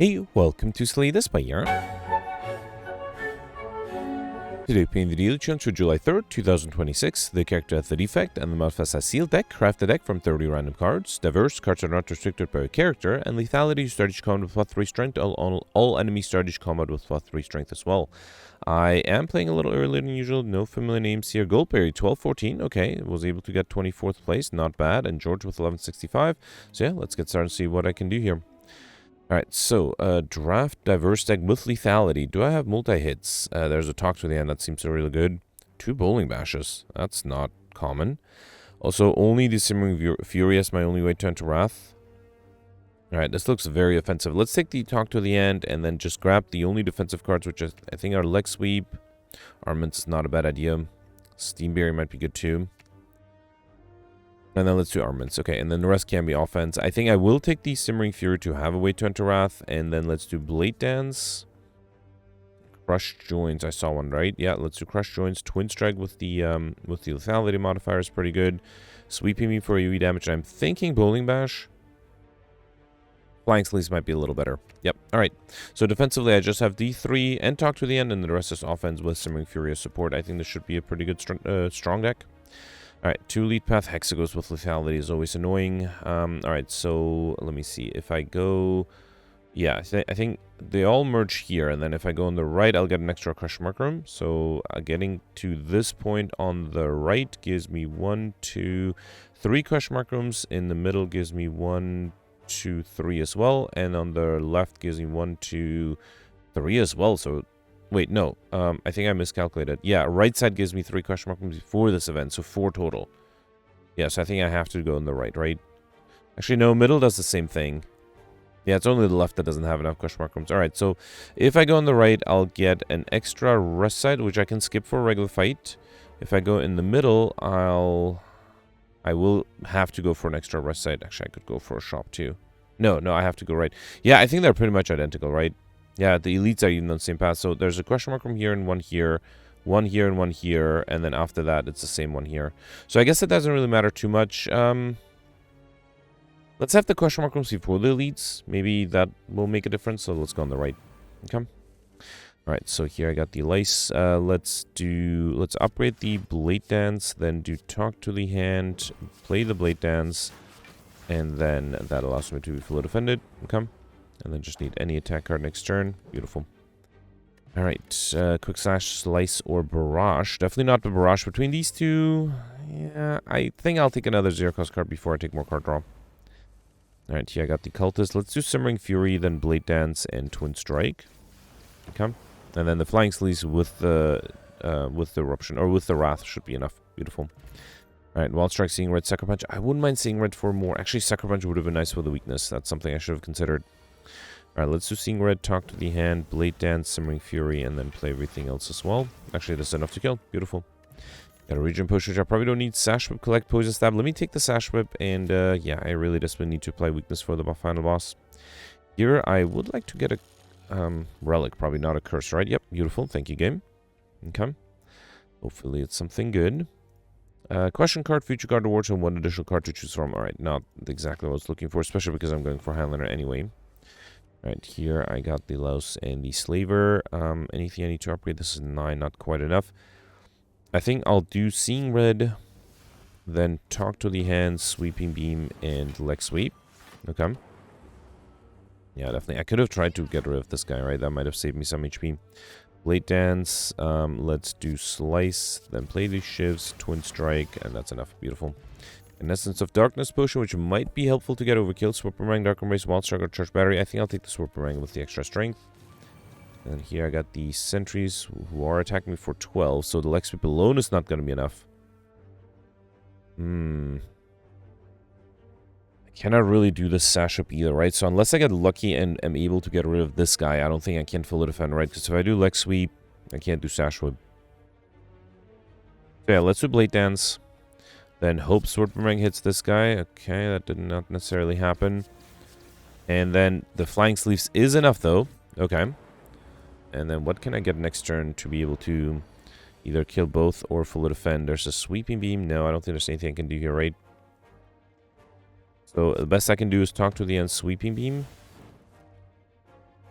Hey, welcome to Slay the Spire. Today playing the daily challenge for July 3rd, 2026. The character has the Defect and the modifiers has Sealed deck. Craft the deck from 30 random cards. Diverse cards are not restricted by a character. And Lethality, start each combat with +3 strength. All enemies start each combat with +3 strength as well. I am playing a little earlier than usual. No familiar names here. Goldberry 1214. Okay, was able to get 24th place. Not bad. And George with 1165. So yeah, let's get started and see what I can do here. Alright, so, draft diverse deck with lethality. Do I have multi-hits? There's a talk to the end, that seems really good. 2 bowling bashes, that's not common. Also, only the Simmering Fury as my only way to turn to Wrath. Alright, this looks very offensive. Let's take the talk to the end and then just grab the only defensive cards, which I think are Leg Sweep. Armaments is not a bad idea. Steamberry might be good too. And then let's do armaments. Okay, and then the rest can be offense. I think I will take the Simmering Fury to have a way to enter Wrath. And then let's do Blade Dance. Crush Joints. I saw one, right? Yeah, let's do Crush Joints. Twin Strike with the Lethality modifier is pretty good. Sweeping me for AoE damage. I'm thinking Bowling Bash. Flying Sleeves might be a little better. Yep, alright. So defensively, I just have D3 and talk to the end. And the rest is offense with Simmering Fury as support. I think this should be a pretty good strong deck. Alright, 2 lead path hexagons with lethality is always annoying. Alright, so let me see. If I go... Yeah, I think they all merge here. And then if I go on the right, I'll get an extra crush mark room. So getting to this point on the right gives me 1, 2, 3 crush mark rooms. In the middle gives me 1, 2, 3 as well. And on the left gives me 1, 2, 3 as well. So... Wait, no. I think I miscalculated. Yeah, right side gives me 3 question mark rooms before this event, so 4 total. Yeah, so I think I have to go on the right? Actually, no, middle does the same thing. Yeah, it's only the left that doesn't have enough question mark rooms. Alright, so if I go on the right, I'll get an extra rest side, which I can skip for a regular fight. If I go in the middle, I will have to go for an extra rest side. Actually, I could go for a shop too. No, I have to go right. Yeah, I think they're pretty much identical, right? Yeah, the elites are even on the same path. So there's a question mark from here and one here, one here and one here, and then after that it's the same one here. So I guess it doesn't really matter too much. Let's have the question mark rooms before the elites. Maybe that will make a difference. So let's go on the right. Okay. Alright, so here I got the lice. Let's upgrade the Blade Dance, then do talk to the hand, play the Blade Dance, and then that allows me to be fully defended. Okay. And then just need any attack card next turn. Beautiful. Alright, Quick Slash, Slice, or Barrage. Definitely not the Barrage between these two. Yeah, I think I'll take another 0-cost card before I take more card draw. Alright, here I got the Cultist. Let's do Simmering Fury, then Blade Dance, and Twin Strike. Okay. And then the Flying Sleeves with the Eruption, or with the Wrath should be enough. Beautiful. Alright, Wild Strike, Seeing Red, Sucker Punch. I wouldn't mind Seeing Red for more. Actually, Sucker Punch would have been nice for the weakness. That's something I should have considered. Alright, let's do Seeing Red, talk to the hand, Blade Dance, Simmering Fury, and then play everything else as well. Actually, this is enough to kill. Beautiful. Got a Region Push, which I probably don't need. Sash Whip, collect, Poison Stab. Let me take the Sash Whip, and yeah, I really desperately need to apply weakness for the final boss. Here, I would like to get a relic, probably not a curse, right? Yep, beautiful. Thank you, game. Okay. Hopefully it's something good. Question card, future card awards, and 1 additional card to choose from. Alright, not exactly what I was looking for, especially because I'm going for Highlander anyway. Alright, here I got the Louse and the Slaver. Anything I need to upgrade? This is 9, not quite enough. I think I'll do Seeing Red, then talk to the hand, Sweeping Beam, and Leg Sweep. Okay. Yeah, definitely. I could have tried to get rid of this guy, right? That might have saved me some HP. Blade Dance, let's do Slice, then play the Shivs, Twin Strike, and that's enough. Beautiful. An Essence of Darkness potion, which might be helpful to get overkill. Sword Boomerang, Dark Embrace, Wild Strike, or Charge Battery. I think I'll take the Sword Boomerang with the extra strength. And here I got the Sentries, who are attacking me for 12, so the Leg Sweep alone is not going to be enough. I cannot really do the Sash Up either, right? So unless I get lucky and am able to get rid of this guy, I don't think I can fully defend, right? Because if I do Leg Sweep, I can't do Sash Whip. So yeah, let's do Blade Dance. Then hope Sword Boomerang hits this guy. Okay, that did not necessarily happen. And then the Flying Sleeves is enough, though. Okay. And then what can I get next turn to be able to either kill both or fully defend? There's a Sweeping Beam. No, I don't think there's anything I can do here, right? So the best I can do is talk to the end, Sweeping Beam.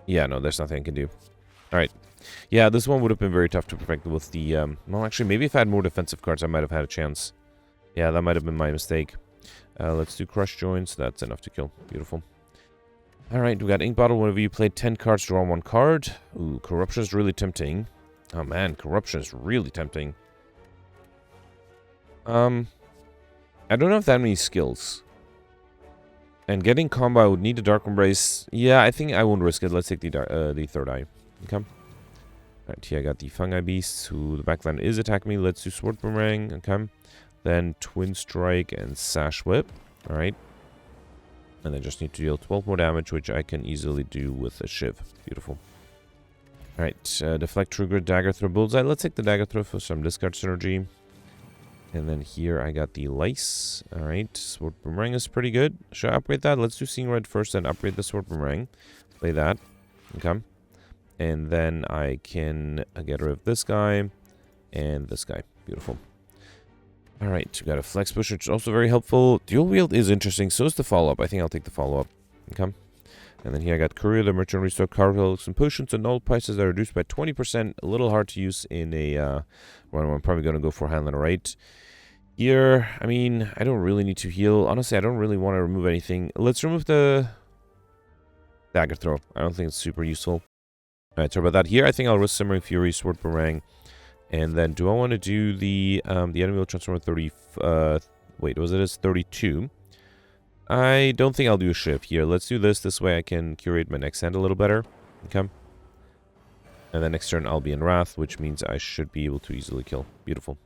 Yeah, no, there's nothing I can do. Alright. Yeah, this one would have been very tough to perfect with the... well, actually, maybe if I had more defensive cards, I might have had a chance. Yeah, that might have been my mistake. Let's do Crush Joints. That's enough to kill. Beautiful. Alright, we got Ink Bottle. Whenever you play 10 cards, draw 1 card. Ooh, Corruption is really tempting. Oh man, Corruption is really tempting. I don't have that many skills. And getting combo, I would need a Dark Embrace. Yeah, I think I won't risk it. Let's take the Third Eye. Okay. Alright, here I got the Fungi Beast, who the backline is attacking me. Let's do Sword Boomerang. Okay. Then Twin Strike and Sash Whip. Alright. And I just need to deal 12 more damage, which I can easily do with a Shiv. Beautiful. Alright, Deflect, Trigger, Dagger Throw, Bullseye. Let's take the Dagger Throw for some discard synergy. And then here I got the Lice. Alright, Sword Boomerang is pretty good. Should I upgrade that? Let's do Seeing Red first, then upgrade the Sword Boomerang. Play that. Okay. And then I can get rid of this guy and this guy. Beautiful. Alright, we got a Flex Push, which is also very helpful. Dual Wield is interesting, so is the follow-up. I think I'll take the follow-up. Okay. And then here I got Courier, the Merchant Restore, Carvels, and Potions, and all prices are reduced by 20%. A little hard to use in a one I'm probably going to go for Handler, right? Here, I mean, I don't really need to heal. Honestly, I don't really want to remove anything. Let's remove the Dagger Throw. I don't think it's super useful. Alright, sorry about that. Here, I think I'll risk Simmering Fury, Sword Boomerang. And then, do I want to do the enemy will transform 30, wait, was it as 32? I don't think I'll do a Shiv here. Let's do this. This way I can curate my next hand a little better. Okay. And then next turn I'll be in Wrath, which means I should be able to easily kill. Beautiful.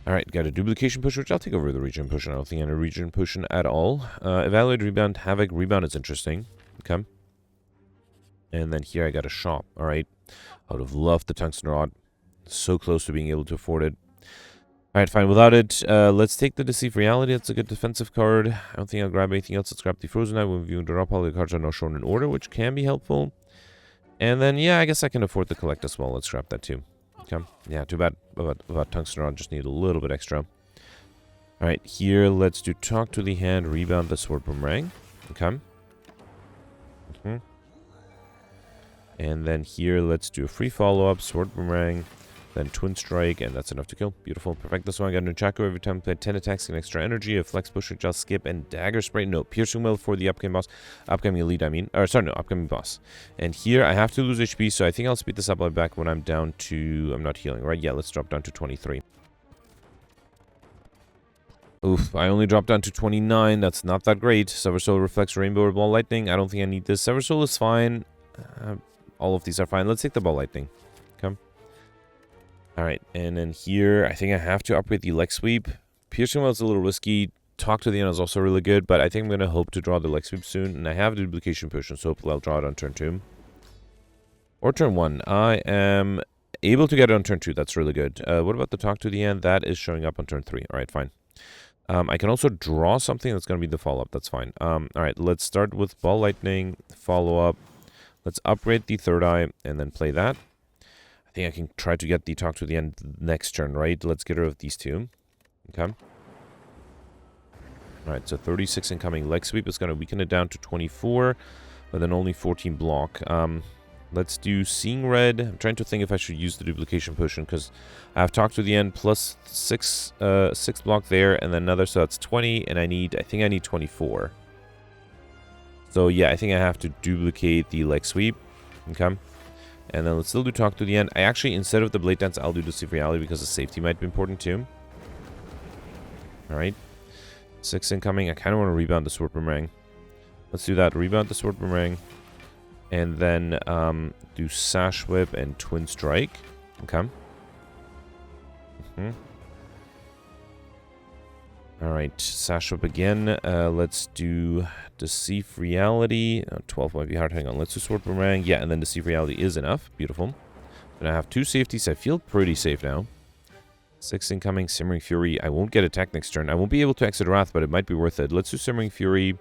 Alright, got a Duplication Push, which I'll take over the Regen Potion. I don't think I need a Regen Potion at all. Evaluate, Rebound, Havoc. Rebound is interesting. Okay. And then here I got a Shop. Alright. I would have loved the Tungsten Rod. So close to being able to afford it. Alright, fine. Without it, let's take the Deceive Reality. That's a good defensive card. I don't think I'll grab anything else. Let's grab the Frozen Eye. When viewing the drop, all the cards are now shown in order, which can be helpful. And then, yeah, I guess I can afford to collect as well. Let's grab that too. Okay. Yeah, too bad about Tungsten Rod. Just need a little bit extra. Alright, here, let's do Talk to the Hand, Rebound the Sword Boomerang. Okay. And then here, let's do a free follow-up, Sword Boomerang, then Twin Strike, and that's enough to kill. Beautiful. Perfect. This one, I got an Nunchaku every time I play 10 attacks and extra energy, a Flex Push, Adjust, Skip, and Dagger Spray. No, Piercing Will for the upcoming boss. Upcoming elite, I mean. Or, sorry, no, upcoming boss. And here, I have to lose HP, so I think I'll speed this up back when I'm down to... I'm not healing, right? Yeah, let's drop down to 23. Oof, I only dropped down to 29. That's not that great. Sever Soul, Reflects, Rainbow, or Ball Lightning. I don't think I need this. Sever Soul is fine. All of these are fine. Let's take the Ball Lightning. Okay. Alright, and then here, I think I have to upgrade the Leg Sweep. Piercing Well is a little risky. Talk to the End is also really good, but I think I'm going to hope to draw the Leg Sweep soon. And I have the Duplication Potion, so hopefully I'll draw it on turn 2. Or turn 1. I am able to get it on turn 2. That's really good. What about the Talk to the End? That is showing up on turn 3. Alright, fine. I can also draw something that's going to be the follow-up. That's fine. Alright, let's start with Ball Lightning, follow-up. Let's upgrade the Third Eye, and then play that. I think I can try to get the Talk to the End next turn, right? Let's get rid of these two. Okay. Alright, so 36 incoming. Leg Sweep is going to weaken it down to 24, but then only 14 block. Let's do Seeing Red. I'm trying to think if I should use the Duplication Potion, because I have Talk to the End plus 6 block there, and then another, so that's 20, and I think I need 24. So yeah, I think I have to duplicate the Leg Sweep. Okay. And then let's still do Talk to the End. I actually, instead of the Blade Dance, I'll do Deceive Reality because the safety might be important too. Alright. 6 incoming. I kind of want to rebound the Sword Boomerang. Let's do that. Rebound the Sword Boomerang. And then do Sash Whip and Twin Strike. Okay. Alright, Sash Whip again. Let's do Deceive Reality. 12 might be hard. Hang on. Let's do Sword Boomerang. Yeah, and then Deceive Reality is enough. Beautiful. And I have 2 safeties. I feel pretty safe now. 6 incoming. Simmering Fury. I won't get attacked next turn. I won't be able to exit Wrath, but it might be worth it. Let's do Simmering Fury.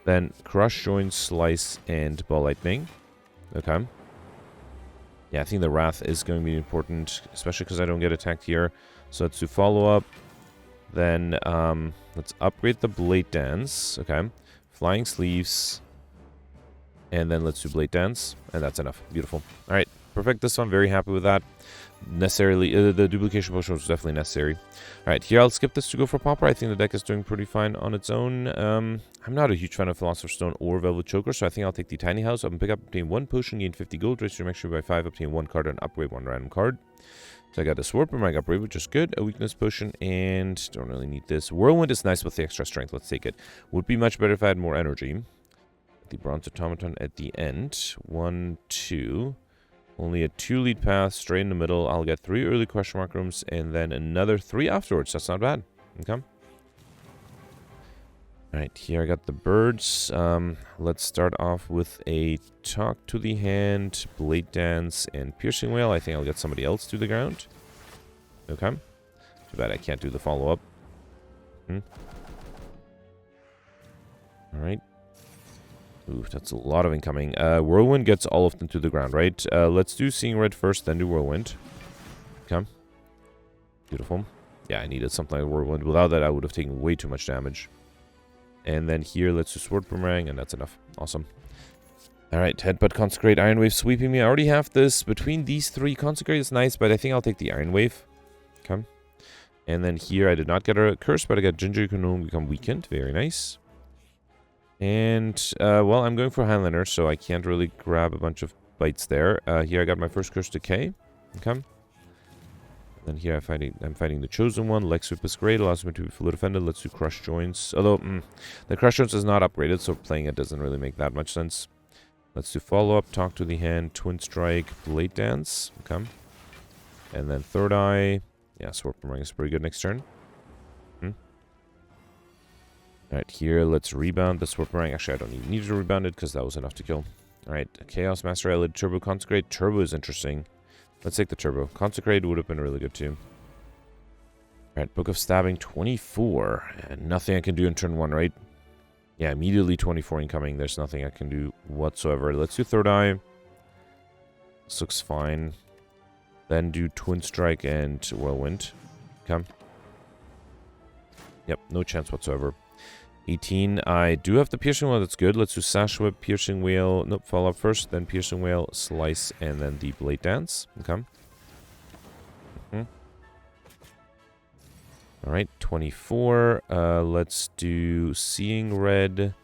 Then Crush, Join, Slice, and Ball Lightning. Okay. Yeah, I think the Wrath is going to be important, especially because I don't get attacked here. So let's do follow-up. Then let's upgrade the Blade Dance. Okay. Flying Sleeves. And then let's do Blade Dance. And that's enough. Beautiful. All right. Perfect. This one, very happy with that. Necessarily, the duplication potion was definitely necessary. All right, here I'll skip this to go for Pauper. I think the deck is doing pretty fine on its own. I'm not a huge fan of Philosopher's Stone or Velvet Choker, so I think I'll take the Tiny House. I'm going to pick up, obtain 1 potion, gain 50 gold, raise your max by 5, obtain 1 card, and upgrade 1 random card. So I got a Sword Boomerang upgrade, which is good. A Weakness Potion, and don't really need this. Whirlwind is nice with the extra strength. Let's take it. Would be much better if I had more energy. The Bronze Automaton at the end. 1, 2... Only a 2 lead path, straight in the middle. I'll get 3 early question mark rooms, and then another 3 afterwards. That's not bad. Okay. Alright, here I got the birds. Let's start off with a Talk to the Hand, Blade Dance, and Piercing Wail. I think I'll get somebody else to the ground. Okay. Too bad I can't do the follow-up. Alright. Ooh, that's a lot of incoming. Whirlwind gets all of them to the ground, right? Let's do Seeing Red first, then do Whirlwind. Okay. Beautiful. Yeah, I needed something like Whirlwind. Without that, I would have taken way too much damage. And then here, let's do Sword Boomerang, and that's enough. Awesome. Alright, Headbutt, Consecrate, Iron Wave sweeping me. I already have this. Between these 3, Consecrate is nice, but I think I'll take the Iron Wave. Okay. And then here, I did not get a Curse, but I got Ginger Canoe become weakened. Very nice. And, well, I'm going for Highlander, so I can't really grab a bunch of bites there. Here I got my first Curse Decay. Okay. And then here I'm fighting the Chosen One. Leg Sweep is great, allows me to be fully defended. Let's do Crush Joints. Although, the Crush Joints is not upgraded, so playing it doesn't really make that much sense. Let's do Follow-Up, Talk to the Hand, Twin Strike, Blade Dance. Okay. And then Third Eye. Yeah, Sword Boomerang is pretty good next turn. Alright, here, let's rebound the Sword Boomerang. Actually, I don't even need to rebound it, because that was enough to kill. Alright, Chaos Master Eyelid, Turbo Consecrate. Turbo is interesting. Let's take the Turbo. Consecrate would have been really good, too. Alright, Book of Stabbing, 24. And nothing I can do in turn 1, right? Yeah, immediately 24 incoming. There's nothing I can do whatsoever. Let's do Third Eye. This looks fine. Then do Twin Strike and Whirlwind. Okay. Yep, no chance whatsoever. 18. I do have the Piercing Wail. That's good. Let's do Sash Whip, Piercing Wail. Nope, follow up first. Then Piercing Wail, Slice, and then the Blade Dance. Okay. Alright, 24. Let's do Seeing Red,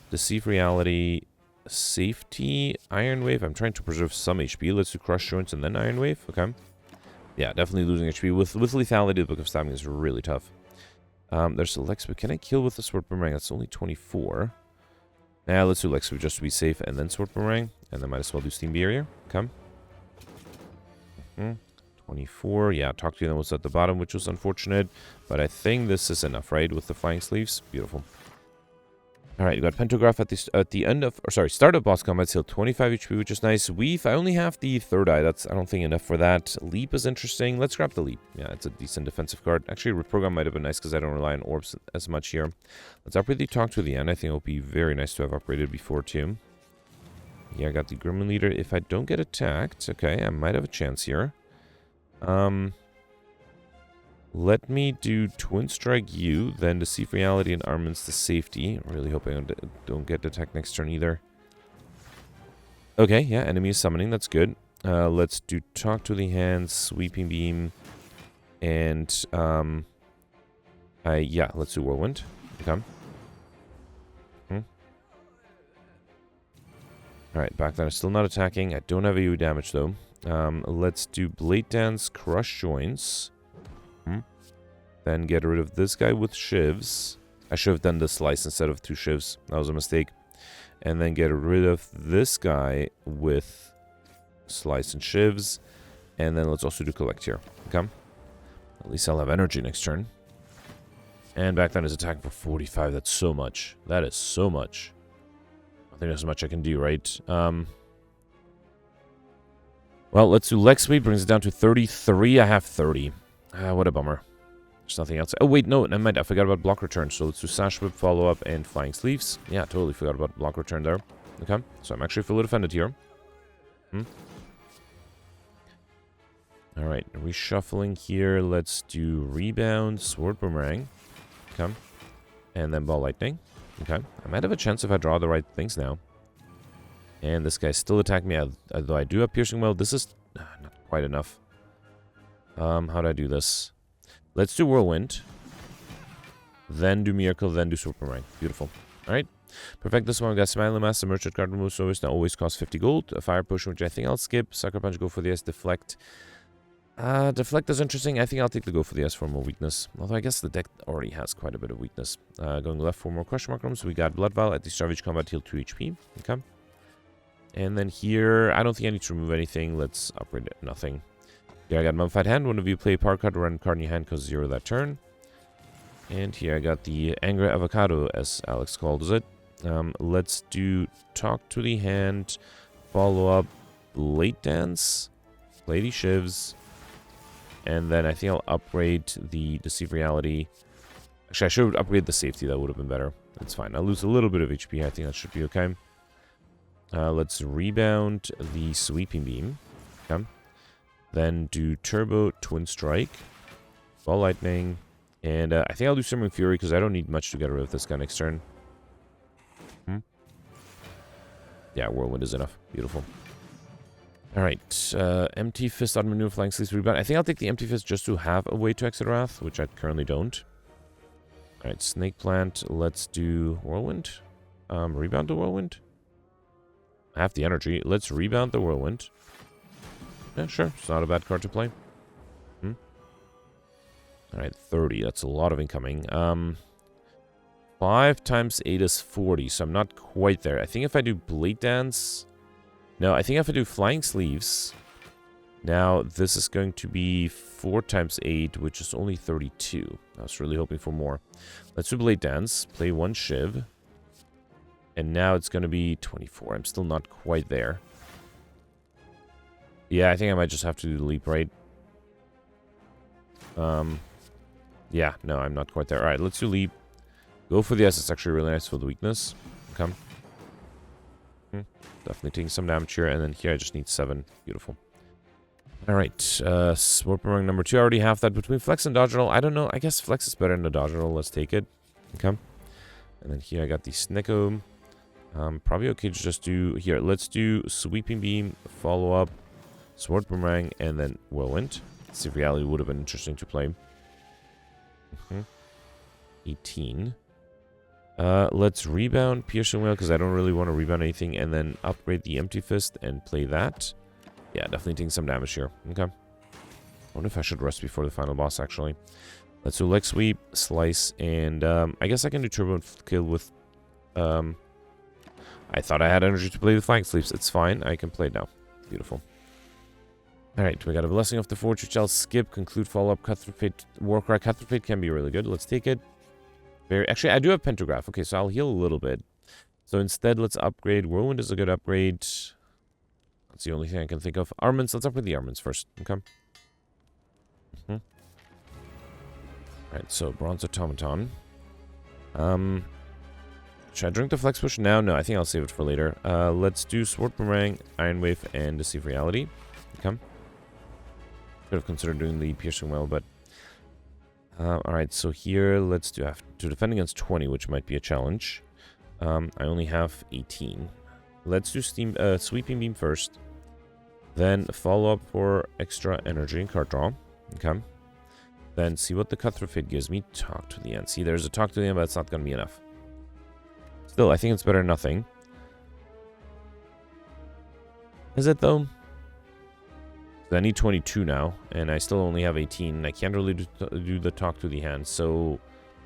Deceive Reality, Safety, Iron Wave. I'm trying to preserve some HP. Let's do Crush Joints and then Iron Wave. Okay. Yeah, definitely losing HP. With Lethality, the Book of Stabbing is really tough. There's a Lex, but can I kill with the Sword Boomerang? That's only 24. Nah, let's do Lex just to be safe, and then Sword Boomerang. And then might as well do Steam Barrier. Come. 24. Yeah, Talk to them was at the bottom, which was unfortunate. But I think this is enough, right? With the Flying Sleeves. Beautiful. Alright, you got Pantograph at the end of, or sorry, start of boss combat, still 25 HP, which is nice. Weave, I only have the Third Eye. That's, I don't think, enough for that. Leap is interesting. Let's grab the Leap. Yeah, it's a decent defensive card. Actually, Reprogram might have been nice because I don't rely on orbs as much here. Let's upgrade the Talk to the End. I think it will be very nice to have upgraded before, too. Yeah, I got the Gremlin Leader. If I don't get attacked, okay, I might have a chance here. Let me do Twin Strike you, then Deceive Reality and Armaments to safety. Really hoping I don't get attacked next turn either. Okay, yeah, enemy is summoning. That's good. Let's do Talk to the Hand, Sweeping Beam, and yeah, let's do Whirlwind. Okay. Alright, back then I'm still not attacking. I don't have AoE damage though. Let's do Blade Dance, Crush Joints. Then get rid of this guy with shivs. I should have done the Slice instead of 2 shivs. That was a mistake. And then get rid of this guy with Slice and shivs. And then let's also do Collect here. Okay. At least I'll have energy next turn. And back then is attacking for 45. That's so much. That is so much. I think there's as much I can do, right? Well, let's do Leg Sweep. Brings it down to 33. I have 30. What a bummer. There's nothing else. Oh, wait, no, I forgot about Block Return. So let's do Sash Whip, Follow Up, and Flying Sleeves. Yeah, totally forgot about Block Return there. Okay, so I'm actually fully defended here. Alright, reshuffling here. Let's do Rebound, Sword Boomerang. Okay. And then Ball Lightning. Okay. I might have a chance if I draw the right things now. And this guy's still attacking me, although I do have piercing well. This is not quite enough. How do I do this? Let's do Whirlwind. Then do Miracle, then do Superman. Beautiful. Alright. Perfect this one. We got Smiling Master, Merchant Card Remove Service. Now always costs 50 gold. A Fire Potion, which I think I'll skip. Sucker Punch, go for the S. Deflect. Deflect is interesting. I think I'll take the go for the S for more weakness. Although I guess the deck already has quite a bit of weakness. Going left for more Question Mark rooms. We got Blood Vial at the start of each combat, heal 2 HP. Okay. And then here, I don't think I need to remove anything. Let's upgrade it. Nothing. Here I got Mummified Hand. One of you play a power card or run a card in your hand because 0 that turn. And here I got the Angry Avocado, as Alex calls it. Let's do Talk to the Hand, follow up Blade Dance, play the Shivs, and then I think I'll upgrade the Deceive Reality. Actually, I should upgrade the Safety. That would have been better. That's fine. I'll lose a little bit of HP. I think that should be okay. Let's rebound the Sweeping Beam. Okay. Then do Turbo Twin Strike, Ball Lightning, and I think I'll do Simmering Fury because I don't need much to get rid of this guy next turn. Yeah, Whirlwind is enough. Beautiful. Alright, Empty Fist, Odd Maneuver, Flying Sleeves, Rebound. I think I'll take the Empty Fist just to have a way to exit Wrath, which I currently don't. Alright, Snake Plant, let's do Whirlwind. Rebound the Whirlwind. I have the energy. Let's rebound the Whirlwind. Yeah, sure. It's not a bad card to play. Alright, 30. That's a lot of incoming. 5 times 8 is 40, so I'm not quite there. I think if I do Blade Dance... No, I think if I do Flying Sleeves... Now, this is going to be 4 times 8, which is only 32. I was really hoping for more. Let's do Blade Dance. Play 1 Shiv. And now it's going to be 24. I'm still not quite there. Yeah, I think I might just have to do the leap, right? Yeah, no, I'm not quite there. Alright, let's do leap. Go for the S. It's actually really nice for the weakness. Okay. Definitely taking some damage here. And then here I just need 7. Beautiful. Alright. Sword Boomerang number 2. I already have that. Between Flex and Dodge Roll, I don't know. I guess Flex is better than the Dodge Roll. Let's take it. Okay. And then here I got the Snicko. Probably okay to just do... Here, let's do Sweeping Beam, follow up, Sword Boomerang, and then Whirlwind. See if Reality would have been interesting to play. 18. Let's rebound Piercing Whale, because I don't really want to rebound anything, and then upgrade the Empty Fist and play that. Yeah, definitely taking some damage here. Okay. I wonder if I should rest before the final boss, actually. Let's do Leg Sweep, Slice, and I guess I can do Turbo Kill with... I thought I had energy to play the Flying Sleeves. It's fine. I can play it now. Beautiful. Alright, we got a Blessing of the Forge, which I'll skip. Conclude, Follow-Up, Cutthroat Fate, Warcry. Cutthroat Fate can be really good. Let's take it. Actually, I do have Pentagraph. Okay, so I'll heal a little bit. So instead, let's upgrade. Whirlwind is a good upgrade. That's the only thing I can think of. Armaments. Let's upgrade the armaments first. Okay. Alright, so Bronze Automaton. Should I drink the Flex Push now? No, I think I'll save it for later. Let's do Sword Boomerang, Iron Wave, and Deceive Reality. Okay. Could have considered doing the Piercing Well, but... Alright, so here, let's do... To defend against 20, which might be a challenge. I only have 18. Let's do Sweeping Beam first. Then follow up for extra energy and card draw. Okay. Then see what the Cutthroat Fate gives me. Talk to the End. See, there's a Talk to the End, but it's not going to be enough. Still, I think it's better than nothing. Is it, though? I need 22 now, and I still only have 18. And I can't really do the Talk to the Hand, so...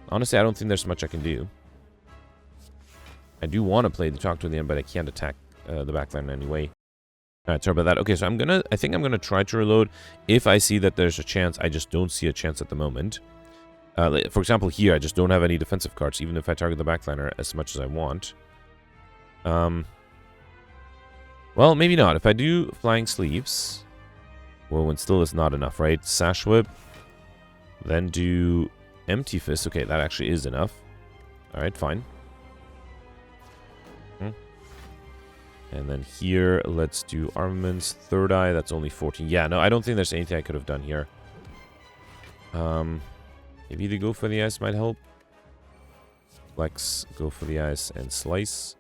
Honestly, I don't think there's much I can do. I do want to play the Talk to the End, but I can't attack the backline anyway. Alright, sorry about that. Okay, so I think I'm gonna try to reload if I see that there's a chance. I just don't see a chance at the moment. For example, here, I just don't have any defensive cards, even if I target the backliner as much as I want. Well, maybe not. If I do Flying Sleeves, Whirlwind still is not enough, right? Sash Whip, then do Empty Fist. Okay, that actually is enough. Alright, fine. And then here, let's do Armaments. Third Eye, that's only 14. Yeah, no, I don't think there's anything I could have done here. Maybe the Go for the Ice might help. Flex, Go for the Ice, and Slice.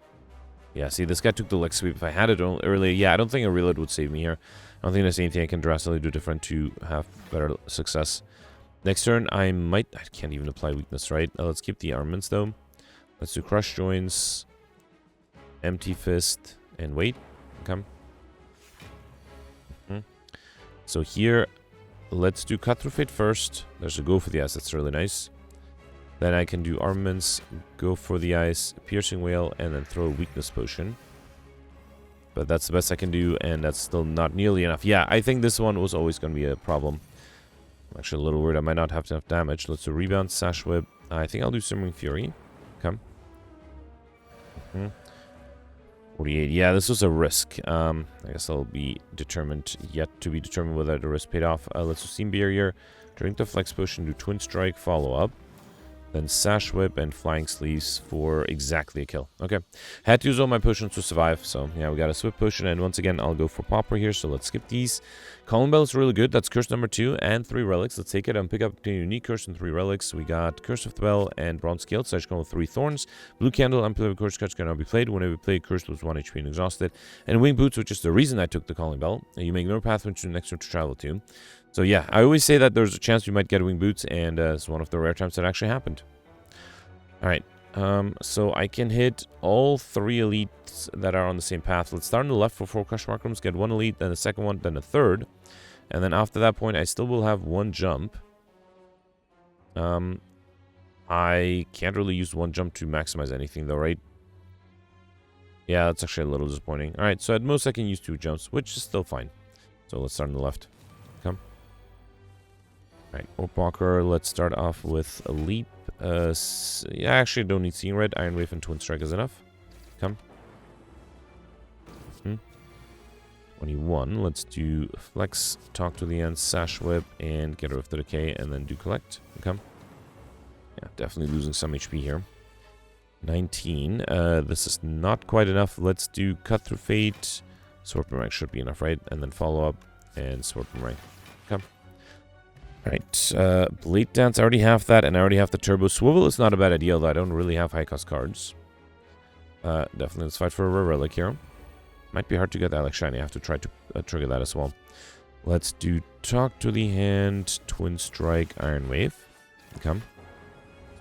Yeah, see, this guy took the leg sweep. If I had it earlier, yeah, I don't think a reload would save me here. I don't think there's anything I can drastically do different to have better success. Next turn, I can't even apply weakness, right? Let's keep the armaments, though. Let's do crush joints, empty fist, and wait. Come. So here, let's do cut through fate first. There's a go for the ice. That's really nice. Then I can do armaments, go for the ice, piercing whale, and then throw a weakness potion. But that's the best I can do, and that's still not nearly enough. Yeah, I think this one was always going to be a problem. I'm actually a little worried I might not have enough damage. Let's do rebound, sash whip. I think I'll do simmering fury. Come. 48. Yeah, this was a risk. I guess I'll be determined, yet to be determined whether the risk paid off. Let's do steam barrier, drink the flex potion, do twin strike, follow up. Then Sash Whip and Flying Sleeves for exactly a kill. Okay. Had to use all my potions to survive. So, yeah, we got a Swift Potion. And once again, I'll go for Popper here. So, let's skip these. Calling Bell is really good. That's Curse number 2 and 3 relics. Let's take it and pick up a unique Curse and 3 relics. We got Curse of the Bell and Bronze Scale. So, I just go with 3 Thorns. Blue Candle, Unplayable Curse cards can now be played. Whenever you play, Curse lose 1 HP and exhausted. And Wing Boots, which is the reason I took the Calling Bell. You make no pathway to the next one to travel to. So, yeah, I always say that there's a chance you might get Wing Boots. And it's one of the rare times that actually happened. Alright, so I can hit all 3 elites that are on the same path. Let's start on the left for 4 question mark rooms, get 1 elite, then the second one, then the third. And then after that point, I still will have 1 jump. I can't really use 1 jump to maximize anything though, right? Yeah, that's actually a little disappointing. Alright, so at most I can use 2 jumps, which is still fine. So let's start on the left. Come. Alright, Orc Walker, let's start off with elite. Yeah, actually, I don't need Seeing Red. Iron Wave and Twin Strike is enough. Come. 21. Let's do Flex, Talk to the End, Sash Whip, and get rid of the Decay, and then do Collect. Come. Yeah, definitely losing some HP here. 19. This is not quite enough. Let's do Cut Through Fate. Sword Boomerang should be enough, right? And then follow up, and Sword Boomerang. Come. Alright, Blade Dance, I already have that, and I already have the Turbo. Swivel is not a bad idea, though I don't really have high-cost cards. Definitely, let's fight for a rare relic here. Might be hard to get that like shiny, I have to try to trigger that as well. Let's do Talk to the Hand, Twin Strike, Iron Wave. Come.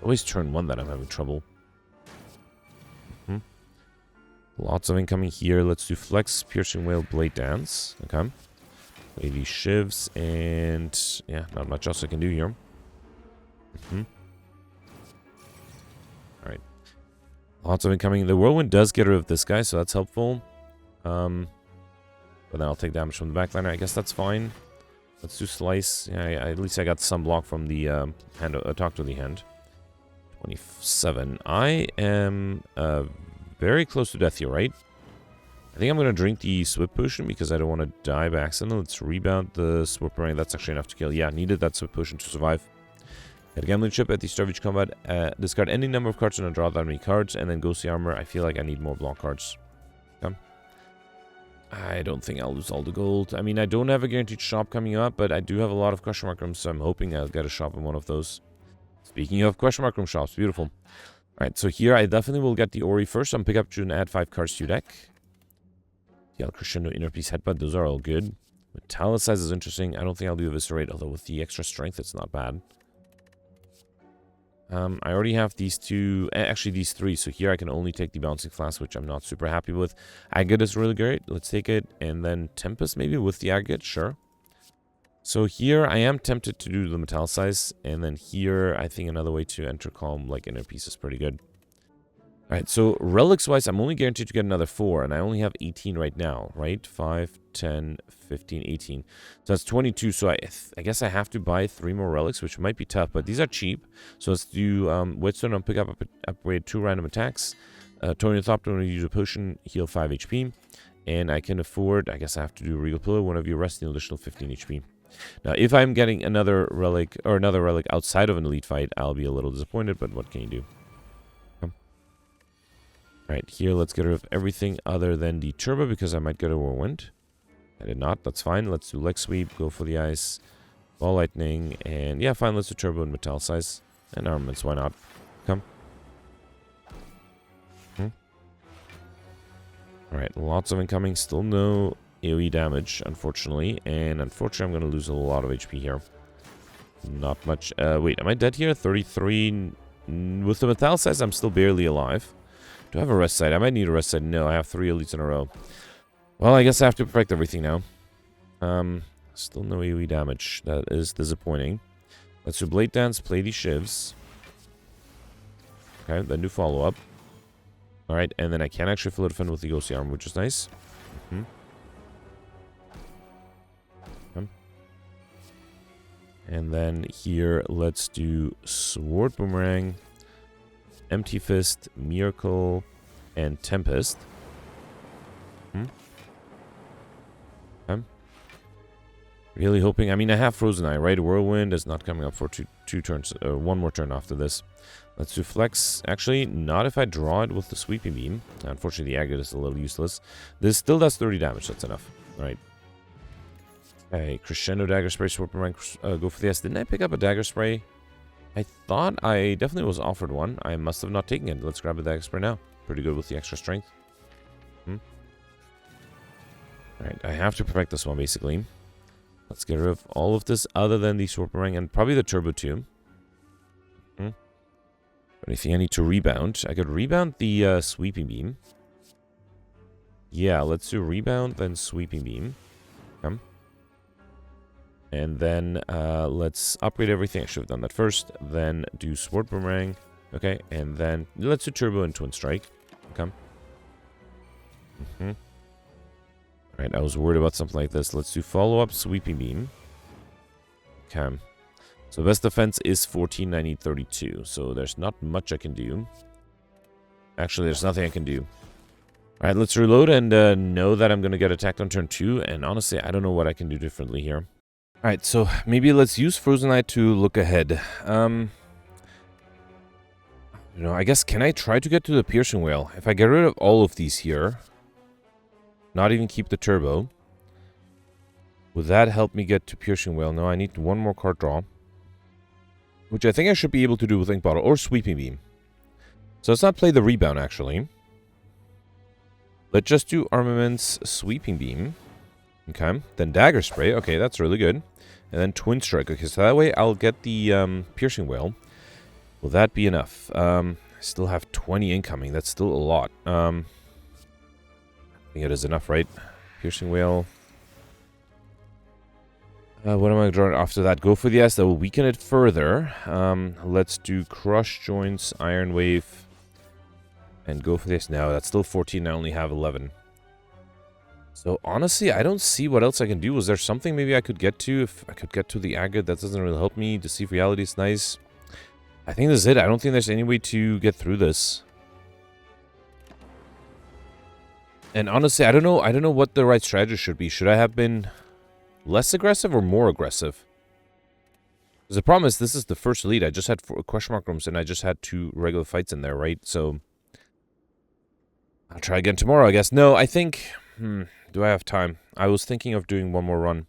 Always turn 1 that I'm having trouble. Lots of incoming here. Let's do Flex, Piercing Whale, Blade Dance. Okay. Wavy Shivs, and yeah, not much else I can do here. Alright. Lots of incoming. The Whirlwind does get rid of this guy, so that's helpful. But then I'll take damage from the backliner. I guess that's fine. Let's do Slice. Yeah, at least I got some block from the hand. Talk to the Hand. 27. I am very close to death here, right? I think I'm going to drink the Swift Potion because I don't want to die by accident. Let's rebound the Swift Boomerang. That's actually enough to kill. Yeah, needed that Swift Potion to survive. Get a Gambling Chip at the start of each combat. Discard any number of cards and draw that many cards. And then Ghostly Armor. I feel like I need more block cards. Come. I don't think I'll lose all the gold. I mean, I don't have a guaranteed shop coming up, but I do have a lot of question mark rooms, so I'm hoping I'll get a shop in one of those. Speaking of question mark room shops, beautiful. Alright, so here I definitely will get the Ori first. I'm pick up June, add 5 cards to your deck. El Crescendo, Inner Peace, Headbutt, those are all good. Metallicize is interesting. I don't think I'll do Eviscerate, although with the extra strength, it's not bad. I already have these 2, actually these 3, so here I can only take the Bouncing Flask, which I'm not super happy with. Agate is really great. Let's take it, and then Tempest maybe with the Agate, sure. So here I am tempted to do the Metallicize, and then here I think another way to enter Calm, like Inner Peace, is pretty good. Alright, so relics-wise, I'm only guaranteed to get another 4, and I only have 18 right now, right? 5, 10, 15, 18. So that's 22, so I guess I have to buy 3 more relics, which might be tough, but these are cheap. So let's do Whetstone and pick up, upgrade 2 random attacks. Tony Thopter, when you use a potion, heal 5 HP. And I can afford, I guess I have to do Regal Pillow, one of you rest an additional 15 HP. Now, if I'm getting another relic, or another relic outside of an elite fight, I'll be a little disappointed, but what can you do? Alright, here let's get rid of everything other than the Turbo because I might get a Whirlwind. I did not, that's fine. Let's do Leg Sweep, go for the Ice, Ball Lightning, and yeah, fine, let's do Turbo and Metallicize. And Armaments, why not? Come. Alright, lots of incoming. Still no AoE damage, unfortunately. And unfortunately, I'm going to lose a lot of HP here. Not much. Wait, am I dead here? 33. With the metallicize, I'm still barely alive. Do I have a rest site? I might need a rest site. No, I have 3 elites in a row. Well, I guess I have to perfect everything now. Still no AoE damage. That is disappointing. Let's do Blade Dance, play these shivs. Okay, then do follow-up. Alright, and then I can actually float defend with the Ghostly Armor, which is nice. And then here, let's do Sword Boomerang, Empty Fist, Miracle, and Tempest. Okay. Really hoping, I mean, I have Frozen Eye, right? Whirlwind is not coming up for two turns, one more turn after this. Let's do Flex. Actually, not if I draw it with the Sweeping Beam. Unfortunately, the Agate is a little useless. This still does 30 damage, that's enough. Alright. Okay, Crescendo Dagger Spray, Sword Boomerang, go for the S. Didn't I pick up a Dagger Spray? I thought I definitely was offered one. I must have not taken it. Let's grab a Dagger Spray now. Pretty good with the extra strength. Alright, I have to perfect this one, basically. Let's get rid of all of this other than the Sword Boomerang and probably the Turbo too. But I think I need to rebound. I could rebound the Sweeping Beam. Yeah, let's do rebound, then Sweeping Beam. Okay. And then let's upgrade everything. I should have done that first. Then do Sword Boomerang. Okay, and then let's do Turbo and Twin Strike. Okay. Alright, I was worried about something like this. Let's do follow-up Sweeping Beam. Okay. So best defense is 14, I need 32. So there's not much I can do. Actually, there's nothing I can do. Alright, let's reload and know that I'm going to get attacked on turn 2. And honestly, I don't know what I can do differently here. Alright, so maybe let's use Frozen Eye to look ahead. You know, I guess, can I try to get to the Piercing Whale? If I get rid of all of these here, not even keep the Turbo, would that help me get to Piercing Whale? No, I need one more card draw, which I think I should be able to do with Ink Bottle or Sweeping Beam. So let's not play the Rebound, actually. Let's just do Armaments, Sweeping Beam. Okay, then Dagger Spray. Okay, that's really good. And then Twin Strike. Okay, so that way I'll get the Piercing Whale. Will that be enough? I still have 20 incoming. That's still a lot. I think it is enough, right? Piercing Whale. What am I drawing after that? Go for the S. That will weaken it further. Let's do Crush Joints, Iron Wave, and go for this. No, that's still 14. I only have 11. So honestly, I don't see what else I can do. Was there something maybe I could get to? If I could get to the Agate, that doesn't really help me. Deceive Reality is nice. I think this is it. I don't think there's any way to get through this. And honestly, I don't know what the right strategy should be. Should I have been less aggressive or more aggressive? Because the problem is, this is the first elite. I just had 4 question mark rooms, and I just had 2 regular fights in there, right? So I'll try again tomorrow, I guess. No, I think... do I have time? I was thinking of doing one more run.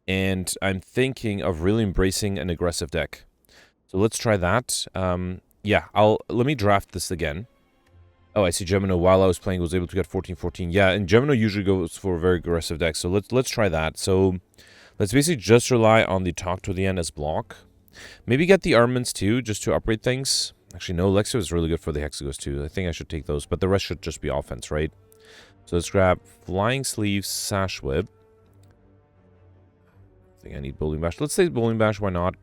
And I'm thinking of really embracing an aggressive deck. So let's try that. Yeah, let me draft this again. Oh, I see Gemino, while I was playing, was able to get 14-14. Yeah, and Gemino usually goes for a very aggressive deck. So let's try that. So let's basically just rely on the Talk to the End as block. Maybe get the armaments too, just to upgrade things. Actually, no, Lexio is really good for the Hexagons too. I think I should take those, but the rest should just be offense, right? So let's grab Flying Sleeves, Sash Whip. I think I need Bowling Bash. Let's say Bowling Bash, why not?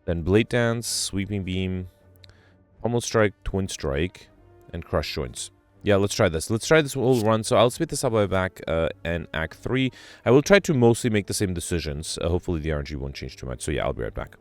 Then Blade Dance, Sweeping Beam, Pummel Strike, Twin Strike, and Crush Joints. Yeah, let's try this. Let's try this whole run. So I'll split this up by back and Act 3. I will try to mostly make the same decisions. Hopefully the RNG won't change too much. So yeah, I'll be right back.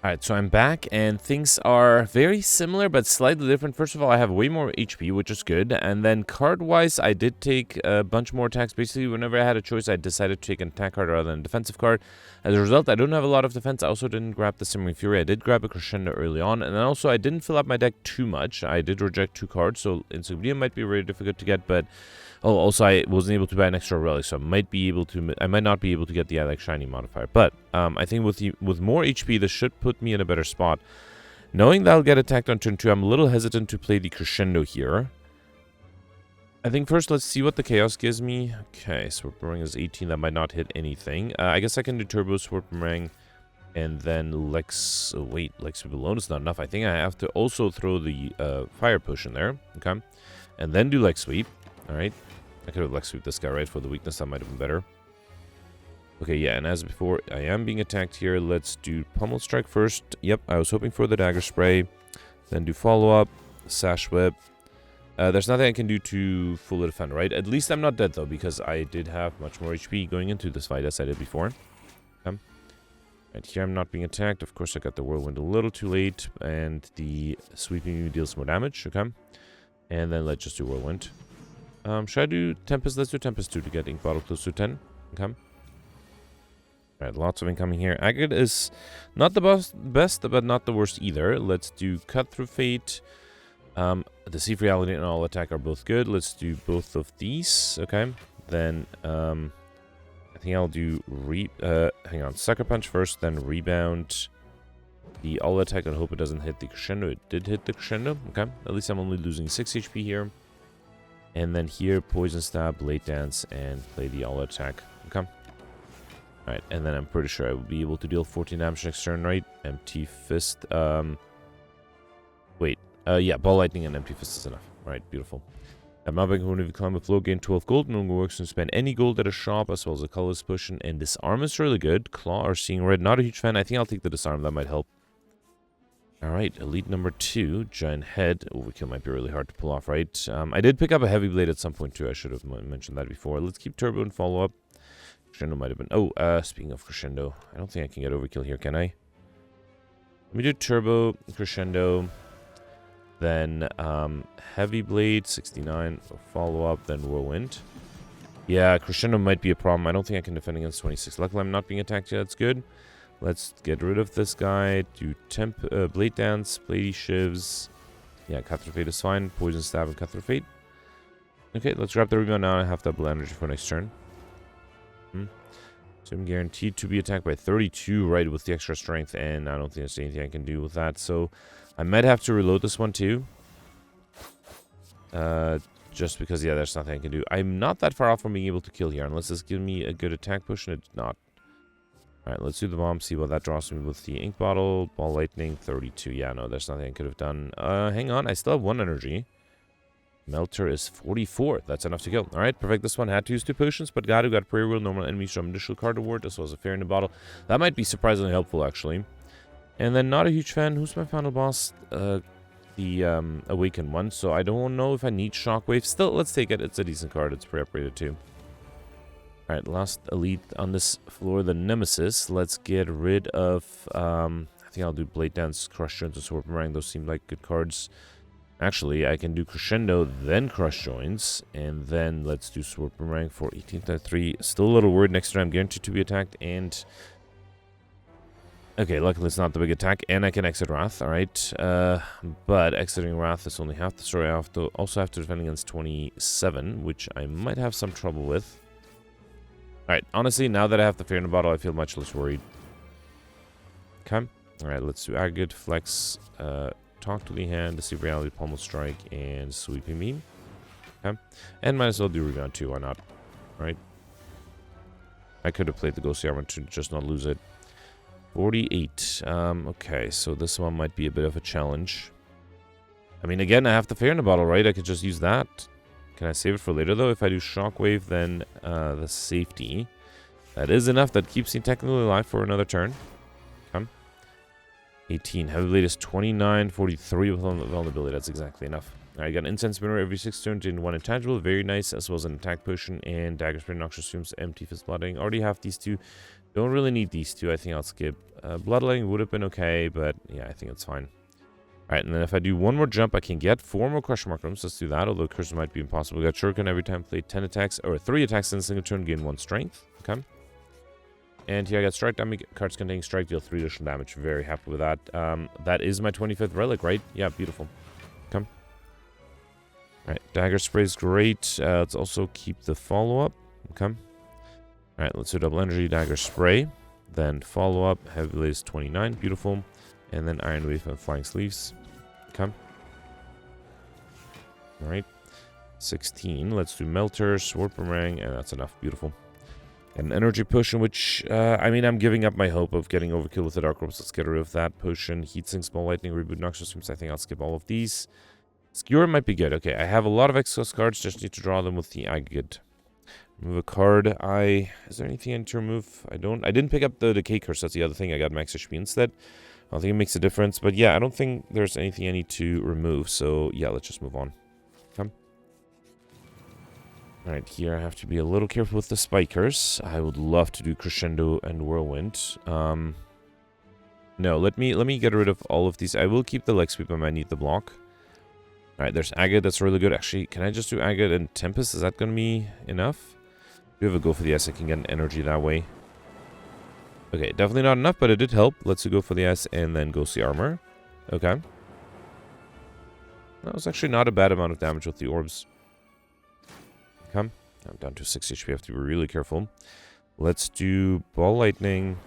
Alright, so I'm back, and things are very similar, but slightly different. First of all, I have way more HP, which is good, and then card-wise, I did take a bunch more attacks. Basically, whenever I had a choice, I decided to take an attack card rather than a defensive card. As a result, I don't have a lot of defense. I also didn't grab the Simmering Fury. I did grab a Crescendo early on, and then also I didn't fill up my deck too much. I did reject 2 cards, so Insignia might be very difficult to get, but... Oh, also I wasn't able to buy an extra relic, so I might not be able to get the I Like Shiny modifier. But I think with more HP, this should put me in a better spot. Knowing that I'll get attacked on turn 2, I'm a little hesitant to play the Crescendo here. I think first let's see what the Chaos gives me. Okay, Sword Boomerang is 18, that might not hit anything. I guess I can do Turbo Sword Boomerang and then Lex... Oh, wait, Lex Sweep alone is not enough. I think I have to also throw the Fire Potion there, okay? And then do Lex Sweep, alright? I could have Lex Sweep this guy, right? For the weakness, that might have been better. Okay, yeah, and as before, I am being attacked here. Let's do Pummel Strike first. Yep, I was hoping for the Dagger Spray. Then do Follow-Up, Sash Whip. There's nothing I can do to fully defend, right? At least I'm not dead, though, because I did have much more HP going into this fight as I did before. Right here, I'm not being attacked. Of course, I got the Whirlwind a little too late, and the Sweeping Me deals more damage, okay? And then let's just do Whirlwind. Should I do Tempest? Let's do Tempest 2 to get Ink Bottle close to 10. Okay. Alright, lots of incoming here. Agate is not the best, but not the worst either. Let's do Cut Through Fate. Deceive Reality and All Attack are both good. Let's do both of these. Okay. Then, I think I'll do hang on. Sucker Punch first, then Rebound. The All Attack, and hope it doesn't hit the Crescendo. It did hit the Crescendo. Okay. At least I'm only losing 6 HP here. And then here, Poison Stab, Blade Dance, and play the All Attack. Okay. Alright, and then I'm pretty sure I will be able to deal 14 damage next turn, right? Empty Fist. Wait. Yeah, Ball Lightning and Empty Fist is enough. Alright, beautiful. I'm not being when you climb a floor, gain 12 gold. No longer works to spend any gold at a shop, as well as a colorless potion. And Disarm is really good. Claw or Seeing Red, not a huge fan. I think I'll take the Disarm, that might help. Alright, Elite number 2, Giant Head. Overkill might be really hard to pull off, right? I did pick up a Heavy Blade at some point too. I should have mentioned that before. Let's keep Turbo and follow up. Crescendo might have been... Oh, speaking of Crescendo, I don't think I can get Overkill here, can I? Let me do Turbo, Crescendo, then Heavy Blade, 69, follow up, then Whirlwind. Yeah, Crescendo might be a problem. I don't think I can defend against 26. Luckily, I'm not being attacked yet. That's good. Let's get rid of this guy. Do Blade Dance, Blady Shivs. Yeah, Cut Through Fate is fine. Poison Stab and Cut Through Fate. Okay, let's grab the rebound now. I have double energy for next turn. So I'm guaranteed to be attacked by 32, right, with the extra strength, and I don't think there's anything I can do with that. So I might have to reload this one too. Just because, yeah, there's nothing I can do. I'm not that far off from being able to kill here, unless this gives me a good attack push, and it's not. Alright, let's do the bomb, see what that draws me with the Ink Bottle. Ball Lightning, 32. Yeah, no, there's nothing I could have done. Hang on, I still have 1 energy. Melter is 44. That's enough to kill. Alright, perfect. This one had to use 2 potions, but got Prayer Wheel, normal enemies from initial card award, as well as a Fairy in the Bottle. That might be surprisingly helpful, actually. And then, not a huge fan. Who's my final boss? The Awakened one. So I don't know if I need Shockwave. Still, let's take it. It's a decent card. It's pre-upgraded too. Alright, last elite on this floor, the Nemesis. Let's get rid of, I think I'll do Blade Dance, Crush Joints, and Sword Boomerang. Those seem like good cards. Actually, I can do Crescendo, then Crush Joints, and then let's do Sword Boomerang for 18-3. Still a little worried. Next turn I'm guaranteed to be attacked, and... Okay, luckily it's not the big attack, and I can exit Wrath, alright. But exiting Wrath is only half the story. I also have to defend against 27, which I might have some trouble with. Alright, honestly, now that I have the Fear in the Bottle, I feel much less worried. Okay. Alright, let's do Agate, Flex, Talk to the Hand, Deceive Reality, Pummel Strike, and Sweeping Beam. Okay. And might as well do Rebound too, why not? Alright. I could have played the Ghostly Armor to just not lose it. 48. Okay, so this one might be a bit of a challenge. I mean, again, I have the Fear in the Bottle, right? I could just use that. Can I save it for later, though? If I do Shockwave, then the Safety. That is enough. That keeps me technically alive for another turn. Okay. 18. Heavy Blade is 29. 43 with vulnerability. That's exactly enough. I got an Incense Mirror every 6 turns in 1 intangible. Very nice. As well as an attack potion and Dagger Spray, Noxious Fumes, Empty Fist Blooding. Already have these 2. Don't really need these two. I think I'll skip. Bloodletting would have been okay, but yeah, I think it's fine. Alright, and then if I do one more jump, I can get 4 more question mark rooms. Let's do that, although curses might be impossible. We got Shuriken every time played 10 attacks, or 3 attacks in a single turn, gain 1 strength. Okay. And here I got strike damage. Cards containing strike deal 3 additional damage. Very happy with that. That is my 25th relic, right? Yeah, beautiful. Okay. Alright, dagger spray is great. Let's also keep the follow-up. Okay. Alright, let's do double energy, dagger spray. Then follow-up, heavy blade is 29. Beautiful. And then iron wave and flying sleeves. Okay. Alright. 16. Let's do melter, sword boomerang, and that's enough. Beautiful. An energy potion, which, I mean, I'm giving up my hope of getting overkill with the Dark Orbs. Let's get rid of that potion. Heatsink, Small Lightning, Reboot, Noxious Streams. I think I'll skip all of these. Skewer might be good. Okay, I have a lot of excess cards. Just need to draw them with the aggregate. Remove a card. Is there anything I need to remove? I didn't pick up the Decay Curse. That's the other thing. I got Max HP instead. I don't think it makes a difference. But yeah, I don't think there's anything I need to remove. So yeah, let's just move on. Come. Alright, here I have to be a little careful with the spikers. I would love to do Crescendo and Whirlwind. No, let me get rid of all of these. I will keep the leg sweep. I might need the block. Alright, there's Agate. That's really good. Actually, can I just do Agate and Tempest? Is that going to be enough? Do have a go for the S. I can get an energy that way. Okay, definitely not enough, but it did help. Let's go for the S and then go see armor. Okay. That was actually not a bad amount of damage with the orbs. Okay. I'm down to 6 HP. I have to be really careful. Let's do Ball Lightning,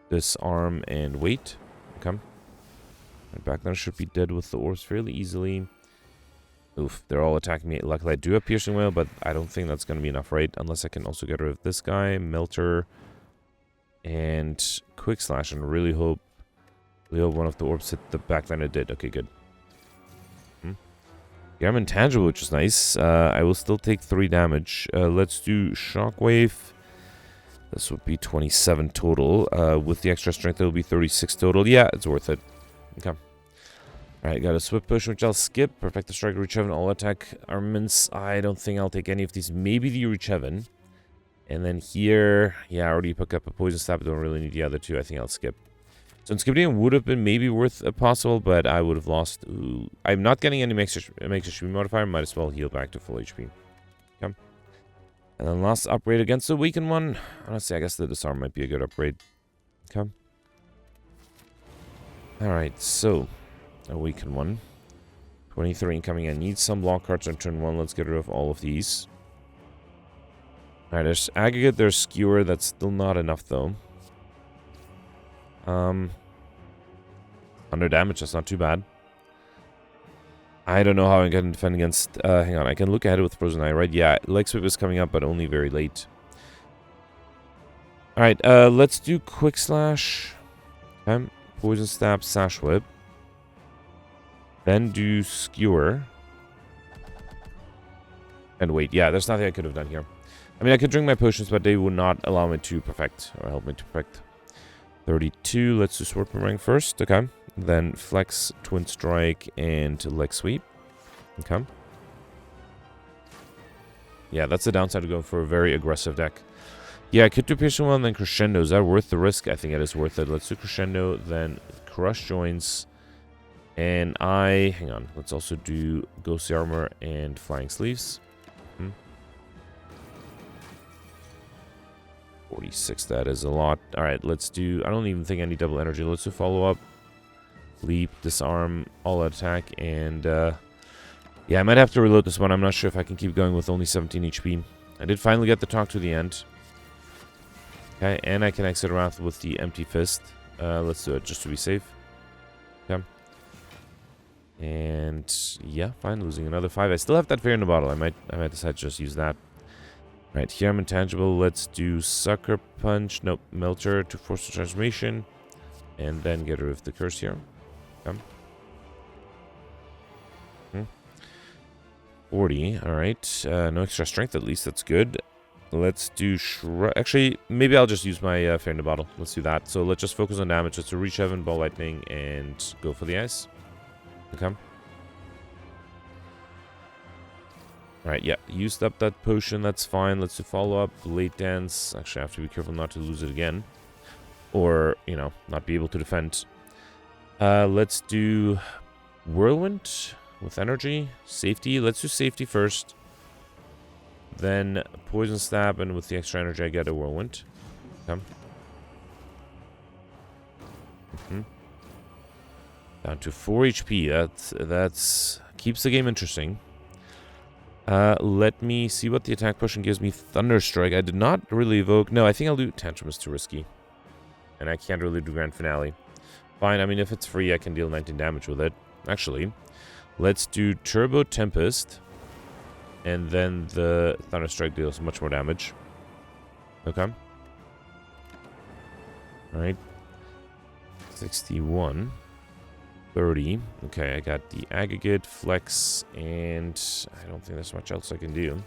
Disarm, and Wait. Okay. My backline should be dead with the orbs fairly easily. Oof, they're all attacking me. Luckily, I do have Piercing Wail, but I don't think that's going to be enough, right? Unless I can also get rid of this guy, Melter, and Quick Slash, and really hope one of the orbs hit the backline. It did. Okay, good. Yeah, I'm intangible, which is nice. I will still take 3 damage. Let's do Shockwave. This would be 27 total. With the extra strength, it'll be 36 total. Yeah, it's worth it. Okay. Alright, got a Swift Potion, which I'll skip. Perfect the Strike, Reach Heaven, all attack armaments. I don't think I'll take any of these. Maybe the Reach Heaven. And then here, yeah, I already picked up a Poison Stab. I don't really need the other 2. I think I'll skip. So skipping would have been maybe worth a possible, but I would have lost. Ooh, I'm not getting any makes HP modifier. Might as well heal back to full HP. Okay. And then last upgrade against the weakened one. Honestly, I guess the Disarm might be a good upgrade. Okay. Alright, so a weakened one. 23 incoming. I need some block cards on turn 1. Let's get rid of all of these. Alright, there's Aggregate, there's Skewer. That's still not enough, though. Under damage, that's not too bad. I don't know how I can defend against... hang on, I can look ahead with Frozen Eye, right? Yeah, Leg Sweep is coming up, but only very late. Alright, let's do Quick Slash. Okay. Poison Stab, Sash Whip. Then do Skewer. And wait, yeah, there's nothing I could have done here. I mean, I could drink my potions, but they would not allow me to perfect, or help me to perfect. 32, let's do Sword Boomerang first, okay. Then Flex, Twin Strike, and Leg Sweep. Okay. Yeah, that's the downside of going for a very aggressive deck. Yeah, I could do Piercing Wail and then Crescendo. Is that worth the risk? I think it is worth it. Let's do Crescendo, then Crush Joints. And hang on, let's also do Ghostly Armor and Flying Sleeves. 46, that is a lot. Alright, let's do... I don't even think I need double energy. Let's do follow-up. Leap, Disarm, all attack, and... yeah, I might have to reload this one. I'm not sure if I can keep going with only 17 HP. I did finally get the talk to the end. Okay, and I can exit Wrath with the Empty Fist. Let's do it, just to be safe. Okay. And... yeah, fine, losing another 5. I still have that Fear in the Bottle. I might decide to just use that. Right, here I'm intangible. Let's do Sucker Punch. Nope, Melter to force the transformation. And then get rid of the curse here. Okay. 40, alright. No extra strength at least, that's good. Let's do actually, maybe I'll just use my Fear in the Bottle. Let's do that. So let's just focus on damage. Let's do Reach Heaven, Ball Lightning, and go for the ice. Okay. Alright, yeah, used up that potion, that's fine. Let's do follow-up, Blade Dance. Actually, I have to be careful not to lose it again. Or, you know, not be able to defend. Let's do Whirlwind with energy. Safety, let's do safety first. Then Poison Stab, and with the extra energy I get a Whirlwind. Okay. Down to 4 HP, that's keeps the game interesting. Let me see what the attack potion gives me. Thunderstrike. I did not really evoke. No, I think I'll do Tantrum is too risky. And I can't really do Grand Finale. Fine, I mean, if it's free, I can deal 19 damage with it. Actually, let's do Turbo Tempest. And then the Thunderstrike deals much more damage. Okay. Alright. 61. 30. Okay, I got the aggregate, flex, and I don't think there's much else I can do.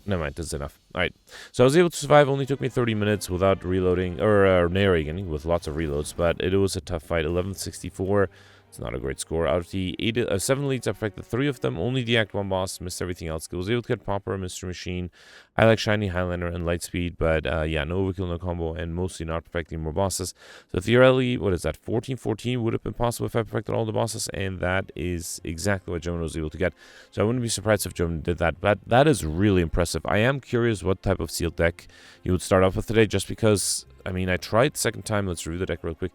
Never mind, that's enough. Alright, so I was able to survive. Only took me 30 minutes without reloading, or narrating, with lots of reloads, but it was a tough fight. 1164. It's not a great score. Out of the 7 leads, I perfected 3 of them. Only the Act 1 boss. Missed everything else. I was able to get Popper, Mr. Machine. I like Shiny, Highlander, and Lightspeed. But yeah, no overkill, no combo, and mostly not perfecting more bosses. So theoretically, what is that? 14 would have been possible if I perfected all the bosses. And that is exactly what Gemini was able to get. So I wouldn't be surprised if Gemini did that. But that is really impressive. I am curious what type of sealed deck you would start off with today, just because... I mean, I tried the second time. Let's review the deck real quick.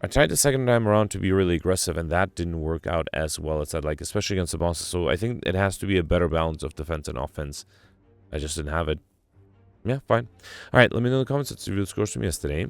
I tried the second time around to be really aggressive, and that didn't work out as well as I'd like, especially against the bosses. So I think it has to be a better balance of defense and offense. I just didn't have it. Yeah, fine. All right, let me know in the comments. Let's review the scores from yesterday.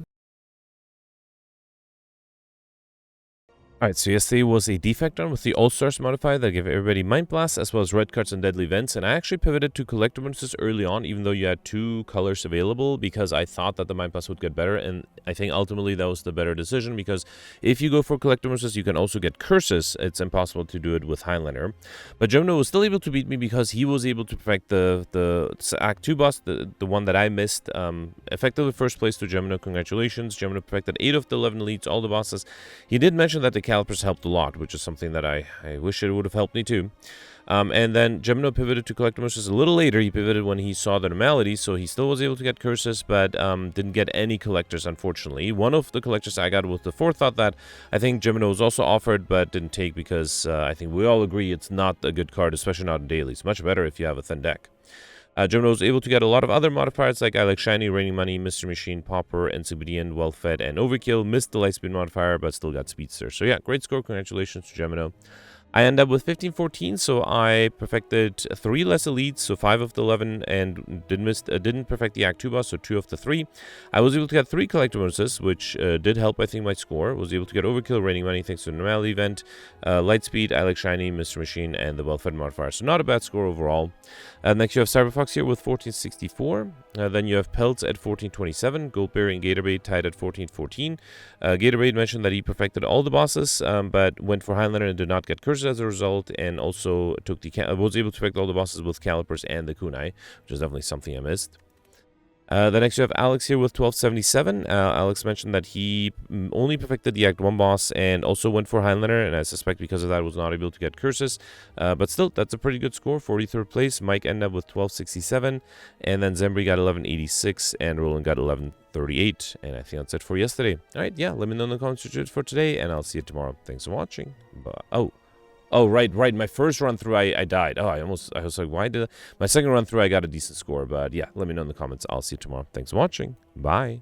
Alright, so yesterday was a Defect run with the All-Stars modifier that gave everybody Mind Blast, as well as red cards and deadly events, and I actually pivoted to collector bonuses early on, even though you had 2 colors available, because I thought that the Mind Blast would get better, and I think ultimately that was the better decision, because if you go for collector bonuses, you can also get curses. It's impossible to do it with Highlander. But Gemino was still able to beat me because he was able to perfect the Act 2 boss, the one that I missed. Effectively first place to Gemino. Congratulations. Gemino perfected 8 of the 11 leads, all the bosses. He did mention that the calipers helped a lot, which is something that I wish it would have helped me too. And then Gemino pivoted to collector bonuses a little later. He pivoted when he saw the normality, so he still was able to get curses, but didn't get any collectors, unfortunately. One of the collectors I got was the forethought that I think Gemino was also offered, but didn't take because I think we all agree it's not a good card, especially not in daily. It's much better if you have a thin deck. Gemino was able to get a lot of other modifiers like I like Shiny, Raining Money, Mr. Machine, Popper, Encyclopedian, Well-Fed, and Overkill. Missed the Lightspeed modifier, but still got Speedster. So yeah, great score. Congratulations to Gemino. I end up with 1514, so I perfected 3 less elites, so 5 of the 11, and didn't perfect the Act 2 boss, so 2 of the 3. I was able to get 3 collector bonuses, which did help, I think, my score. Was able to get Overkill, Raining Money, thanks to the normality event, Lightspeed, I like Shiny, Mr. Machine, and the Well-Fed modifier. So not a bad score overall. Next you have Cyberfox here with 1464. Then you have Pelts at 1427. Goldberry and Gatorade tied at 1414. Gatorade mentioned that he perfected all the bosses, but went for Highlander and did not get curses as a result, and also took was able to perfect all the bosses with calipers and the kunai, which is definitely something I missed. Then next you have Alex here with 1277. Alex mentioned that he only perfected the Act 1 boss and also went for Highlander, and I suspect because of that was not able to get curses. But still, that's a pretty good score, 43rd place. Mike ended up with 1267, and then Zembri got 1186, and Roland got 1138, and I think that's it for yesterday. Alright, yeah, let me know in the comments what you did for today, and I'll see you tomorrow. Thanks for watching. Bye. Oh, right. My first run through, I died. Oh, I was like, why did my second run through, I got a decent score. But yeah, let me know in the comments. I'll see you tomorrow. Thanks for watching. Bye.